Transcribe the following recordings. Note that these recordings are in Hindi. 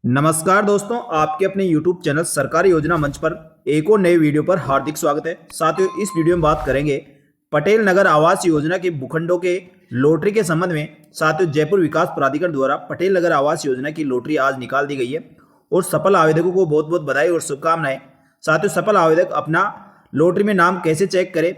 नमस्कार दोस्तों, आपके अपने YouTube चैनल सरकारी योजना मंच पर एक और नए वीडियो पर हार्दिक स्वागत है। साथियों, इस वीडियो में बात करेंगे पटेल नगर आवास योजना के भूखंडों के लॉटरी के संबंध में। साथियों, जयपुर विकास प्राधिकरण द्वारा पटेल नगर आवास योजना की लॉटरी आज निकाल दी गई है और सफल आवेदकों को बहुत बहुत बधाई और शुभकामनाएं। साथियों, सफल आवेदक अपना लॉटरी में नाम कैसे चेक करें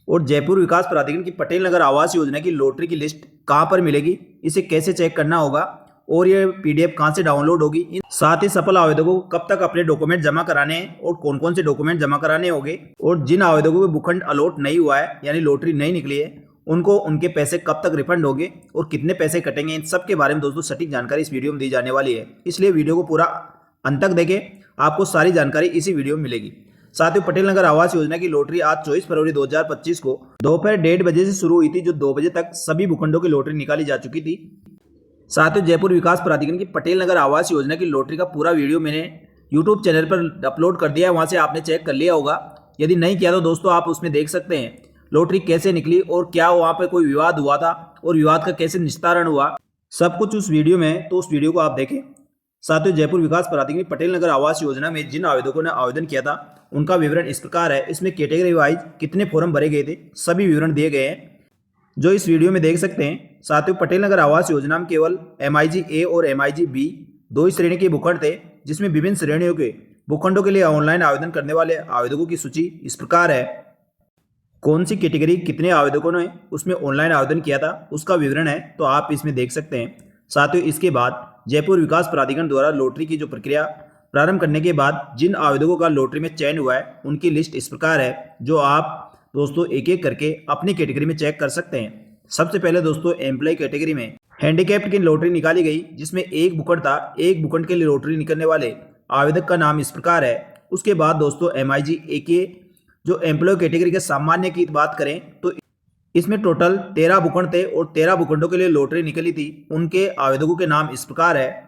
और जयपुर विकास प्राधिकरण की पटेल नगर आवास योजना की लॉटरी की लिस्ट कहां पर मिलेगी, इसे कैसे चेक करना होगा और ये पीडीएफ कहां से डाउनलोड होगी, साथ ही सफल आवेदकों को कब तक अपने डॉक्यूमेंट जमा कराने हैं और कौन कौन से डॉक्यूमेंट जमा कराने होंगे, और जिन आवेदकों को भूखंड अलॉट नहीं हुआ है यानी लॉटरी नहीं निकली है उनको उनके पैसे कब तक रिफंड होंगे और कितने पैसे कटेंगे, इन सब के बारे में दोस्तों सटीक जानकारी इस वीडियो में दी जाने वाली है। इसलिए वीडियो को पूरा अंत तक देखें, आपको सारी जानकारी इसी वीडियो में मिलेगी। साथियों, पटेल नगर आवास योजना की लॉटरी आज 24 फरवरी 2025 को दोपहर 1:30 बजे से शुरू हुई थी, जो 2 बजे तक सभी भूखंडों की लॉटरी निकाली जा चुकी थी। साथियों, जयपुर विकास प्राधिकरण की पटेल नगर आवास योजना की लॉटरी का पूरा वीडियो मैंने यूट्यूब चैनल पर अपलोड कर दिया है, वहां से आपने चेक कर लिया होगा। यदि नहीं किया तो दोस्तों आप उसमें देख सकते हैं लॉटरी कैसे निकली और क्या वहां पर कोई विवाद हुआ था और विवाद का कैसे निस्तारण हुआ, सब कुछ उस वीडियो में। तो उस वीडियो को आप देखें। साथियों, जयपुर विकास प्राधिकरण की पटेल नगर आवास योजना में जिन आवेदकों ने आवेदन किया था उनका विवरण इस प्रकार है। इसमें कैटेगरी वाइज कितने फॉर्म भरे गए थे सभी विवरण दिए गए हैं, जो इस वीडियो में देख सकते हैं। साथियों, पटेल नगर आवास योजना में केवल MIG A और MIG B दो ही श्रेणी के भूखंड थे, जिसमें विभिन्न श्रेणियों के भूखंडों के लिए ऑनलाइन आवेदन करने वाले आवेदकों की सूची इस प्रकार है। कौन सी कैटेगरी कितने आवेदकों ने उसमें ऑनलाइन आवेदन किया था उसका विवरण है, तो आप इसमें देख सकते हैं। साथियों, इसके बाद जयपुर विकास प्राधिकरण द्वारा लॉटरी की जो प्रक्रिया प्रारंभ करने के बाद जिन आवेदकों का लॉटरी में चयन हुआ है उनकी लिस्ट इस प्रकार है, जो आप दोस्तों एक एक करके अपनी कैटेगरी में चेक कर सकते हैं। सबसे पहले दोस्तों एम्प्लॉय कैटेगरी में हैंडीकैप्ड की लॉटरी निकाली गई, जिसमें एक भूखंड था। एक भूखंड के लिए लॉटरी निकलने वाले आवेदक का नाम इस प्रकार है। उसके बाद दोस्तों MIG A के जो एम्प्लॉय कैटेगरी के सामान्य की बात करें तो इसमें टोटल 13 भूखंड थे और 13 भूखंडों के लिए लॉटरी निकली थी। उनके आवेदकों के नाम इस प्रकार है।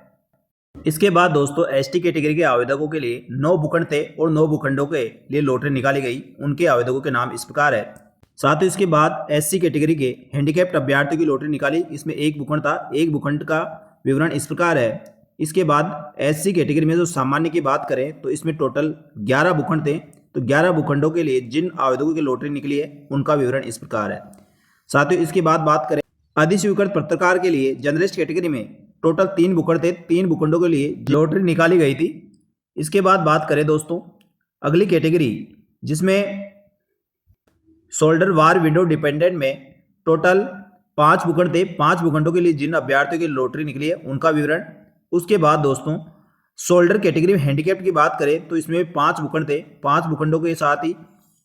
इसके बाद दोस्तों ST कैटेगरी के आवेदकों के लिए 9 भूखंड थे और 9 भूखंडों के लिए लॉटरी निकाली गई। उनके आवेदकों के नाम इस प्रकार है। साथ ही इसके बाद SC कैटेगरी के हैंडीकैप्ड अभ्यर्थियों की लॉटरी निकाली। इसमें एक भूखंड था। एक भूखंड का विवरण इस प्रकार है। इसके बाद SC कैटेगरी में जो सामान्य की बात करें तो इसमें टोटल 11 भूखंड थे, तो 11 भूखंडों के लिए जिन आवेदकों की लॉटरी निकली है उनका विवरण इस प्रकार है। साथियों, इसके बाद बात करें अधिस्वीकृत पत्रकार के लिए जर्नलिस्ट कैटेगरी में टोटल 3 भूखंड थे। 3 भूखंडों के लिए लॉटरी निकाली गई थी। इसके बाद बात करें दोस्तों अगली कैटेगरी, जिसमें शोल्डर वार विंडो डिपेंडेंट में टोटल 5 भूखंड थे। 5 भूखंडों के लिए जिन अभ्यर्थियों की लॉटरी निकली है उनका विवरण। उसके बाद दोस्तों शोल्डर कैटेगरी में हैंडीकैप्ड की बात करें तो इसमें 5 भूखंड थे। 5 भूखंडों के साथ ही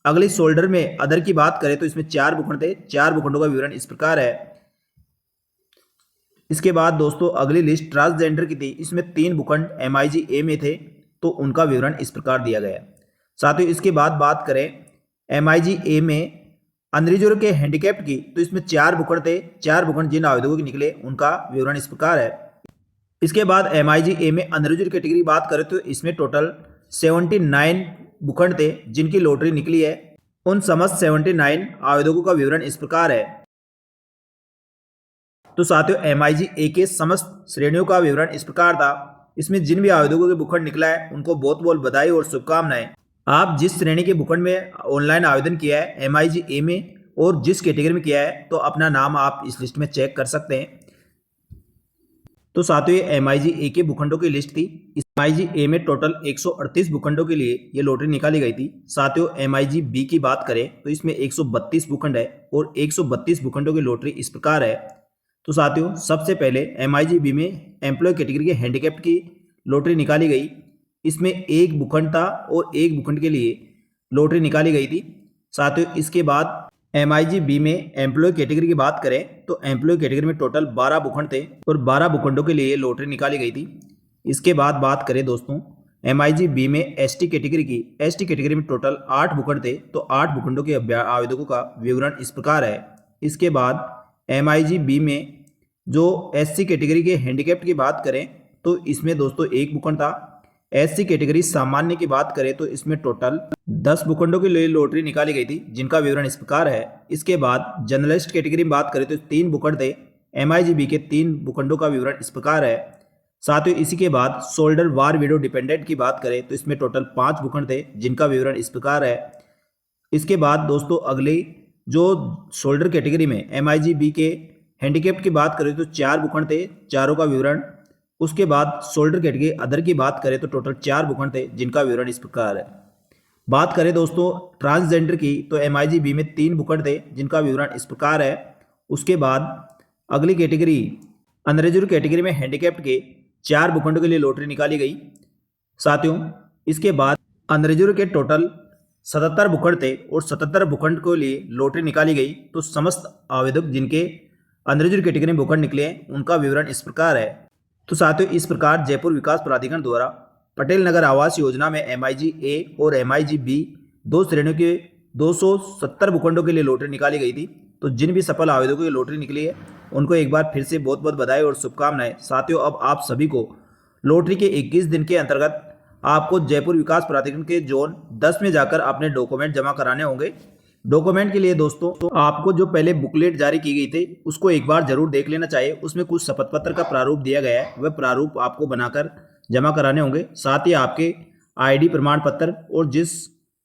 अगली शोल्डर में अदर की बात करें तो इसमें 4 भूखंड थे। 4 भूखंडों का विवरण इस प्रकार है। इसके बाद दोस्तों अगली लिस्ट ट्रांसजेंडर की थी। इसमें 3 भूखंड MIG A में थे, तो उनका विवरण इस प्रकार दिया गया। साथियों, इसके बाद बात करें MIG A में अनरिजर्व के हैंडीकैप्ड की, तो इसमें 4 भूखंड थे। 4 भूखंड जिन आवेदकों के निकले उनका विवरण इस प्रकार है। इसके बाद MIG A में अनरिजर्व कैटेगरी की बात करें तो इसमें टोटल 79 भूखंड थे जिनकी लॉटरी निकली है। उन समस्त 79 आवेदकों का विवरण इस प्रकार है। तो साथियों, MIG A के समस्त श्रेणियों का विवरण इस प्रकार था। इसमें जिन भी आवेदकों के भूखंड निकला है उनको बहुत बहुत बधाई और शुभकामनाएं। आप जिस श्रेणी के भूखंड में ऑनलाइन आवेदन किया है MIG A में और जिस कैटेगरी में किया है, तो अपना नाम आप इस लिस्ट में चेक कर सकते हैं। तो साथियों, ये MIG A के भूखंडों की लिस्ट थी। इस MIG A में टोटल 138 भूखंडों के लिए ये लॉटरी निकाली गई थी। साथियों, MIG B की बात करें तो इसमें 132 भूखंड है और 132 भूखंडों की लॉटरी इस प्रकार है। तो साथियों, सबसे पहले MIG B में एम्प्लॉय कैटेगरी के हैंडीकैप्ड की लॉटरी निकाली गई। इसमें एक भूखंड था और एक भूखंड के लिए लॉटरी निकाली गई थी। साथियों, इसके बाद MIG B में एम्प्लॉय कैटेगरी की बात करें तो एम्प्लॉय कैटेगरी में टोटल 12 भूखंड थे और 12 भूखंडों के लिए लॉटरी निकाली गई थी। इसके बाद बात करें दोस्तों MIG B में ST कैटेगरी की। ST कैटेगरी में टोटल 8 भूखंड थे, तो 8 भूखंडों के आवेदकों का विवरण इस प्रकार है। इसके बाद MIG B में जो SC कैटेगरी के हैंडीकैप्ड की बात करें तो इसमें दोस्तों एक भूखंड था। SC कैटेगरी सामान्य की बात करें तो इसमें टोटल 10 भूखंडों के लिए लॉटरी निकाली गई थी, जिनका विवरण इस प्रकार है। इसके बाद जर्नलिस्ट कैटेगरी में बात करें तो 3 भूखंड थे। MIG B के 3 भूखंडों का विवरण इस प्रकार है। साथियों इसी के बाद शोल्डर वार विडो डिपेंडेंट की बात करें तो इसमें टोटल 5 भूखंड थे, जिनका विवरण इस प्रकार है। इसके बाद दोस्तों अगली जो शोल्डर कैटेगरी में MIG-B के हैंडीकैप की बात करें तो 4 भूखंड थे, चारों का विवरण। उसके बाद शोल्डर कैटेगरी अदर की बात करें तो टोटल 4 भूखंड थे, जिनका विवरण इस प्रकार है। बात करें दोस्तों ट्रांसजेंडर की तो MIG-B में 3 भूखंड थे, जिनका विवरण इस प्रकार है। उसके बाद अगली कैटेगरी अनरिजर्व कैटेगरी में हैंडीकैप्ड के 4 भूखंडों के लिए लॉटरी निकाली गई। साथियों इसके बाद अनरिजर्व के टोटल 77 भूखंड थे और 77 भूखंड के लिए लॉटरी निकाली गई। तो समस्त आवेदक जिनके अनरिजर्व कैटेगरी में भूखंड निकले हैं उनका विवरण इस प्रकार है। तो साथियों इस प्रकार जयपुर विकास प्राधिकरण द्वारा पटेल नगर आवास योजना में MIG-A और MIG-B 2 श्रेणियों के 270 भूखंडों के लिए लॉटरी निकाली गई थी। तो जिन भी सफल आवेदकों की लॉटरी निकली है उनको एक बार फिर से बहुत बहुत बधाई और शुभकामनाएं। साथियों अब आप सभी को लॉटरी के 21 दिन के अंतर्गत आपको जयपुर विकास प्राधिकरण के जोन 10 में जाकर अपने डॉक्यूमेंट जमा कराने होंगे। डॉक्यूमेंट के लिए दोस्तों तो आपको जो पहले बुकलेट जारी की गई थी उसको एक बार जरूर देख लेना चाहिए। उसमें कुछ शपथ पत्र का प्रारूप दिया गया है, वह प्रारूप आपको बनाकर जमा कराने होंगे। साथ ही आपके ID प्रमाण पत्र और जिस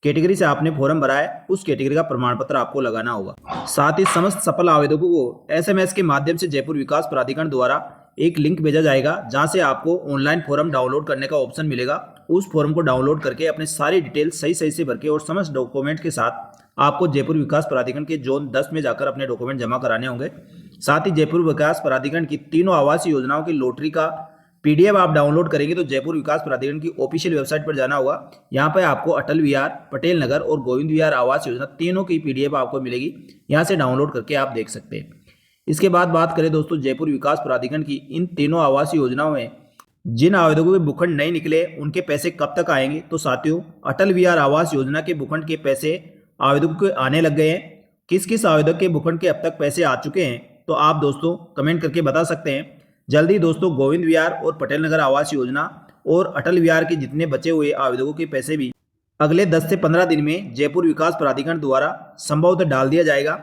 कैटेगरी से आपने फॉर्म भरा है उस कैटेगरी का प्रमाण पत्र आपको लगाना होगा। साथ ही समस्त सफल आवेदकों को SMS के माध्यम से जयपुर विकास प्राधिकरण द्वारा एक लिंक भेजा जाएगा, जहां से आपको ऑनलाइन फॉर्म डाउनलोड करने का ऑप्शन मिलेगा। उस फॉर्म को डाउनलोड करके अपने सारी डिटेल सही से भर के और समस्त डॉक्यूमेंट के साथ आपको जयपुर विकास प्राधिकरण के जोन 10 में जाकर अपने डॉक्यूमेंट जमा कराने होंगे। साथ ही जयपुर विकास प्राधिकरण की तीनों आवासीय योजनाओं की लॉटरी का PDF आप डाउनलोड करेंगे तो जयपुर विकास प्राधिकरण की ऑफिशियल वेबसाइट पर जाना होगा। यहाँ पर आपको अटल विहार, पटेल नगर और गोविंद विहार आवास योजना तीनों की PDF आपको मिलेगी, यहाँ से डाउनलोड करके आप देख सकते हैं। इसके बाद बात करें दोस्तों जयपुर विकास प्राधिकरण की इन तीनों आवासीय योजनाओं में जिन आवेदकों के भूखंड नहीं निकले उनके पैसे कब तक आएंगे। तो साथियों अटल विहार आवास योजना के भूखंड के पैसे आवेदकों के आने लग गए हैं। किस किस आवेदक के भूखंड के अब तक पैसे आ चुके हैं तो आप दोस्तों कमेंट करके बता सकते हैं। जल्दी दोस्तों गोविंद विहार और पटेल नगर आवास योजना और अटल विहार के जितने बचे हुए आवेदकों के पैसे भी अगले 10 से 15 दिन में जयपुर विकास प्राधिकरण द्वारा संभवतः डाल दिया जाएगा।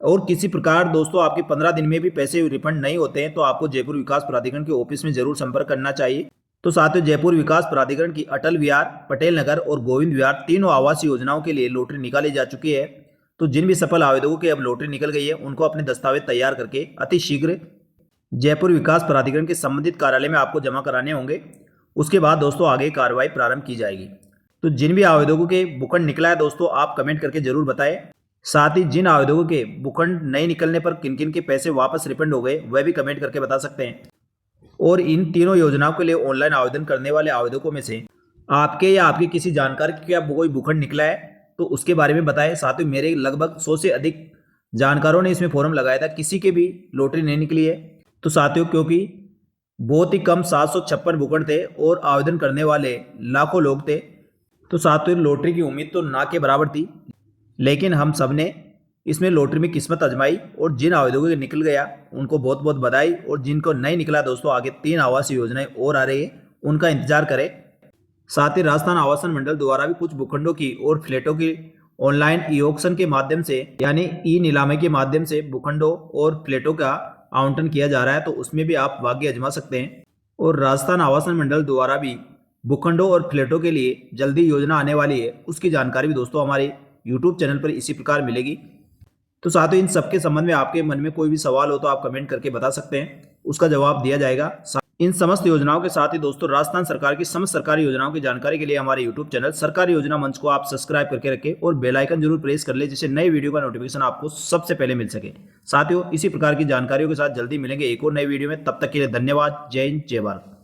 और किसी प्रकार दोस्तों आपके 15 दिन में भी पैसे रिफंड नहीं होते हैं तो आपको जयपुर विकास प्राधिकरण के ऑफिस में जरूर संपर्क करना चाहिए। तो साथियों जयपुर विकास प्राधिकरण की अटल विहार, पटेल नगर और गोविंद विहार तीनों आवास योजनाओं के लिए लॉटरी निकाली जा चुकी है। तो जिन भी सफल आवेदकों के अब लॉटरी निकल गई है उनको अपने दस्तावेज तैयार करके अति शीघ्र जयपुर विकास प्राधिकरण के संबंधित कार्यालय में आपको जमा कराने होंगे। उसके बाद दोस्तों आगे कार्रवाई प्रारंभ की जाएगी। तो जिन भी आवेदकों के भूखंड निकला है दोस्तों आप कमेंट करके जरूर बताएं। साथ ही जिन आवेदकों के भूखंड नहीं निकलने पर किन किन के पैसे वापस रिफंड हो गए वह भी कमेंट करके बता सकते हैं। और इन तीनों योजनाओं के लिए ऑनलाइन आवेदन करने वाले आवेदकों में से आपके या आपके किसी जानकार के क्या कोई भूखंड निकला है तो उसके बारे में बताएं। साथ ही मेरे लगभग 100 से अधिक जानकारों ने इसमें फॉर्म लगाया था, किसी के भी लॉटरी नहीं निकली है। तो साथियों क्योंकि बहुत ही कम 756 भूखंड थे और आवेदन करने वाले लाखों लोग थे तो साथियों लॉटरी की उम्मीद तो ना के बराबर थी, लेकिन हम सब ने इसमें लॉटरी में किस्मत आजमाई और जिन आवेदकों के निकल गया उनको बहुत बहुत बधाई। और जिनको नहीं निकला दोस्तों आगे 3 आवासीय योजनाएं और आ रही है, उनका इंतजार करें। साथ ही राजस्थान आवासन मंडल द्वारा भी कुछ भूखंडों की और फ्लैटों की ऑनलाइन ई ऑक्शन के माध्यम से यानी ई नीलामी के माध्यम से भूखंडों और फ्लैटों का आवंटन किया जा रहा है, तो उसमें भी आप भाग्य आजमा सकते हैं। और राजस्थान आवासन मंडल द्वारा भी भूखंडों और फ्लैटों के लिए जल्दी योजना आने वाली है, उसकी जानकारी भी दोस्तों हमारे YouTube चैनल पर इसी प्रकार मिलेगी। तो साथियों इन सबके संबंध में आपके मन में कोई भी सवाल हो तो आप कमेंट करके बता सकते हैं, उसका जवाब दिया जाएगा। इन समस्त योजनाओं के साथ ही दोस्तों राजस्थान सरकार की समस्त सरकारी योजनाओं की जानकारी के लिए हमारे YouTube चैनल सरकारी योजना मंच को आप सब्सक्राइब करके रखें और बेल आइकन जरूर प्रेस कर ले, जिससे नए वीडियो का नोटिफिकेशन आपको सबसे पहले मिल सके। साथियों इसी प्रकार की जानकारियों के साथ जल्दी मिलेंगे एक और नए वीडियो में, तब तक के लिए धन्यवाद। जय हिंद, जय भारत।